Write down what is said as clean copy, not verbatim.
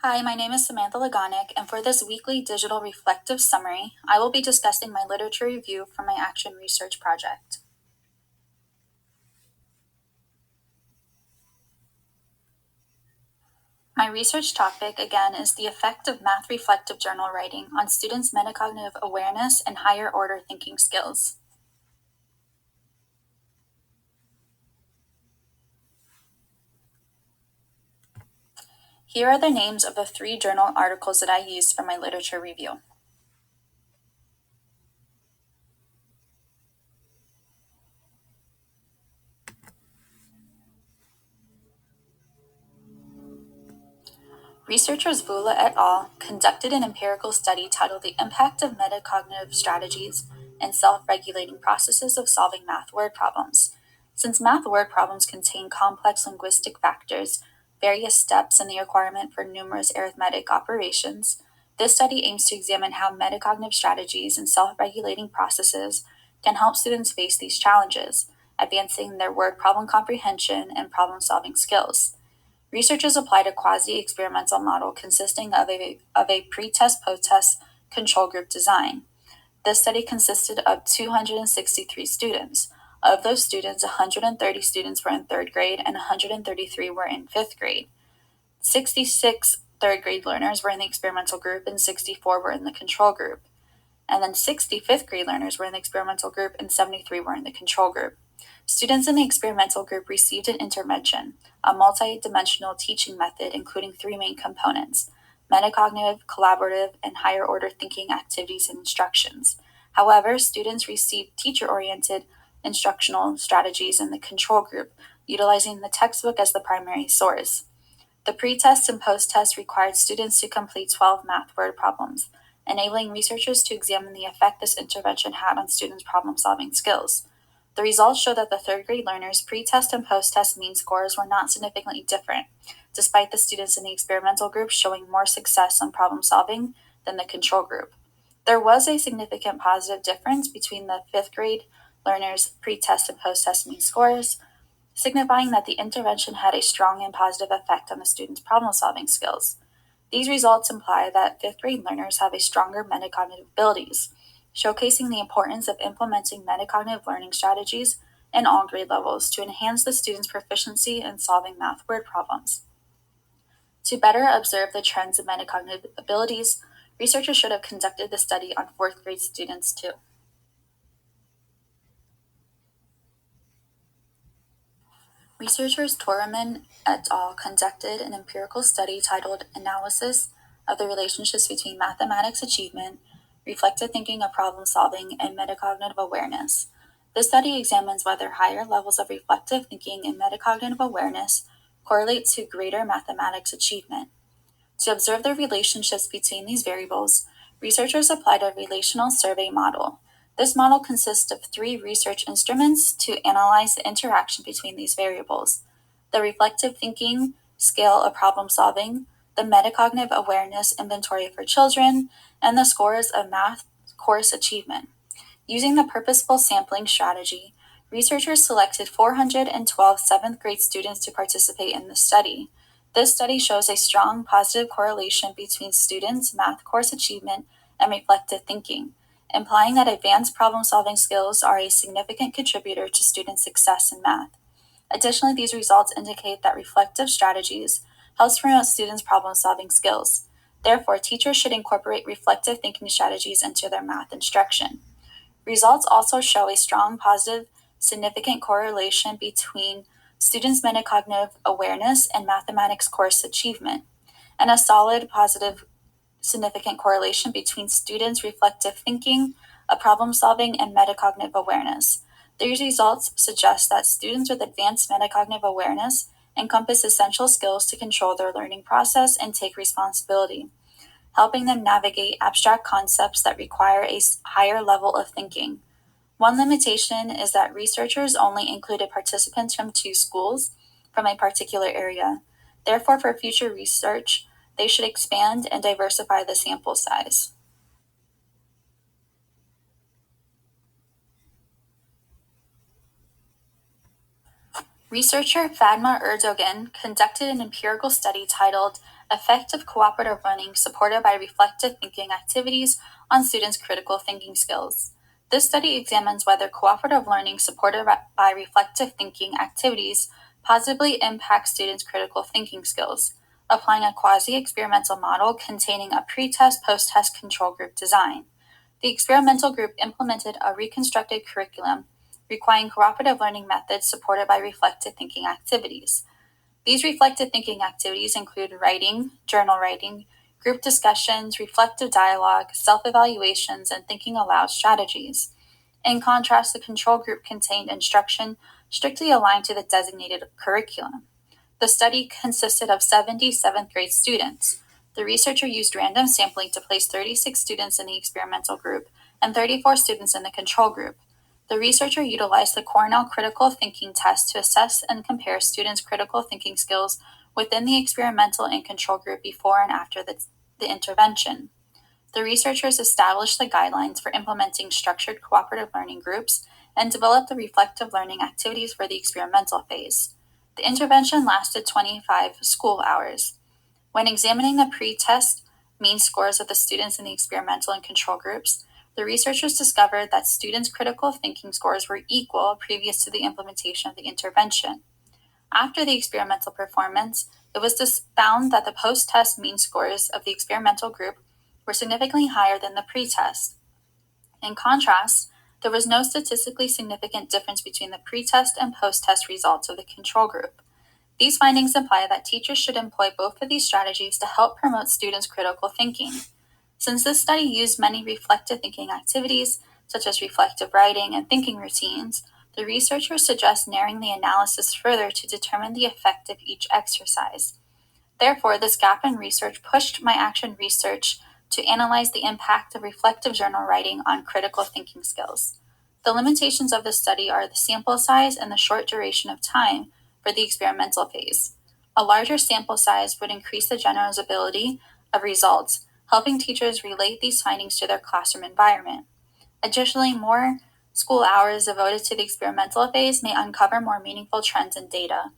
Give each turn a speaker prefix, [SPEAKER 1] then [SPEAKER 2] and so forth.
[SPEAKER 1] Hi, my name is Samantha Lagonic, and for this weekly digital reflective summary, I will be discussing my literature review for my Action Research project. My research topic, again, is the effect of math reflective journal writing on students' metacognitive awareness and higher order thinking skills. Here are the names of the 3 journal articles that I used for my literature review. Researchers Vula et al. Conducted an empirical study titled The Impact of Metacognitive Strategies and Self-Regulating Processes of Solving Math Word Problems. Since math word problems contain complex linguistic factors, various steps, and the requirement for numerous arithmetic operations, this study aims to examine how metacognitive strategies and self-regulating processes can help students face these challenges, advancing their word problem comprehension and problem-solving skills. Researchers applied a quasi-experimental model consisting of a pre-test post-test control group design. This study consisted of 263 students. Of those students, 130 students were in third grade and 133 were in fifth grade. 66 third grade learners were in the experimental group and 64 were in the control group. And then 60 fifth grade learners were in the experimental group and 73 were in the control group. Students in the experimental group received an intervention, a multi-dimensional teaching method including 3 main components: metacognitive, collaborative, and higher order thinking activities and instructions. However, students received teacher-oriented instructional strategies in the control group, utilizing the textbook as the primary source. The pre-test and post-test required students to complete 12 math word problems, enabling researchers to examine the effect this intervention had on students' problem-solving skills. The results show that the third grade learners' pre-test and post-test mean scores were not significantly different, despite the students in the experimental group showing more success on problem solving than the control group. There was a significant positive difference between the fifth grade learners' pre-test and post-test mean scores, signifying that the intervention had a strong and positive effect on the students' problem solving skills. These results imply that fifth grade learners have a stronger metacognitive abilities, showcasing the importance of implementing metacognitive learning strategies in all grade levels to enhance the students' proficiency in solving math word problems. To better observe the trends of metacognitive abilities, researchers should have conducted the study on fourth grade students too. Researchers Toreman et al. Conducted an empirical study titled Analysis of the Relationships Between Mathematics Achievement, Reflective Thinking of Problem Solving, and Metacognitive Awareness. This study examines whether higher levels of reflective thinking and metacognitive awareness correlate to greater mathematics achievement. To observe the relationships between these variables, researchers applied a relational survey model. This model consists of 3 research instruments to analyze the interaction between these variables: the reflective thinking scale of problem solving, the metacognitive awareness inventory for children, and the scores of math course achievement. Using the purposeful sampling strategy, researchers selected 412 seventh grade students to participate in the study. This study shows a strong positive correlation between students' math course achievement and reflective thinking, implying that advanced problem-solving skills are a significant contributor to student success in math. Additionally, these results indicate that reflective strategies helps promote students' problem-solving skills. Therefore, teachers should incorporate reflective thinking strategies into their math instruction. Results also show a strong positive significant correlation between students' metacognitive awareness and mathematics course achievement, and a solid positive significant correlation between students' reflective thinking, problem solving, and metacognitive awareness. These results suggest that students with advanced metacognitive awareness encompass essential skills to control their learning process and take responsibility, helping them navigate abstract concepts that require a higher level of thinking. One limitation is that researchers only included participants from 2 schools from a particular area. Therefore, for future research, they should expand and diversify the sample size. Researcher Fatma Erdogan conducted an empirical study titled Effective Cooperative Learning Supported by Reflective Thinking Activities on Students' Critical Thinking Skills. This study examines whether cooperative learning supported by reflective thinking activities positively impacts students' critical thinking skills, applying a quasi-experimental model containing a pre-test, post-test control group design. The experimental group implemented a reconstructed curriculum requiring cooperative learning methods supported by reflective thinking activities. These reflective thinking activities include writing, journal writing, group discussions, reflective dialogue, self-evaluations, and thinking aloud strategies. In contrast, the control group contained instruction strictly aligned to the designated curriculum. The study consisted of 70 seventh grade students. The researcher used random sampling to place 36 students in the experimental group and 34 students in the control group. The researcher utilized the Cornell Critical Thinking Test to assess and compare students' critical thinking skills within the experimental and control group before and after the intervention. The researchers established the guidelines for implementing structured cooperative learning groups and developed the reflective learning activities for the experimental phase. The intervention lasted 25 school hours. When examining the pre-test mean scores of the students in the experimental and control groups, the researchers discovered that students' critical thinking scores were equal previous to the implementation of the intervention. After the experimental performance, it was found that the post-test mean scores of the experimental group were significantly higher than the pre-test. In contrast, there was no statistically significant difference between the pre-test and post-test results of the control group. These findings imply that teachers should employ both of these strategies to help promote students' critical thinking. Since this study used many reflective thinking activities, such as reflective writing and thinking routines, the researchers suggest narrowing the analysis further to determine the effect of each exercise. Therefore, this gap in research pushed my action research to analyze the impact of reflective journal writing on critical thinking skills. The limitations of this study are the sample size and the short duration of time for the experimental phase. A larger sample size would increase the generalizability of results, helping teachers relate these findings to their classroom environment. Additionally, more school hours devoted to the experimental phase may uncover more meaningful trends in data.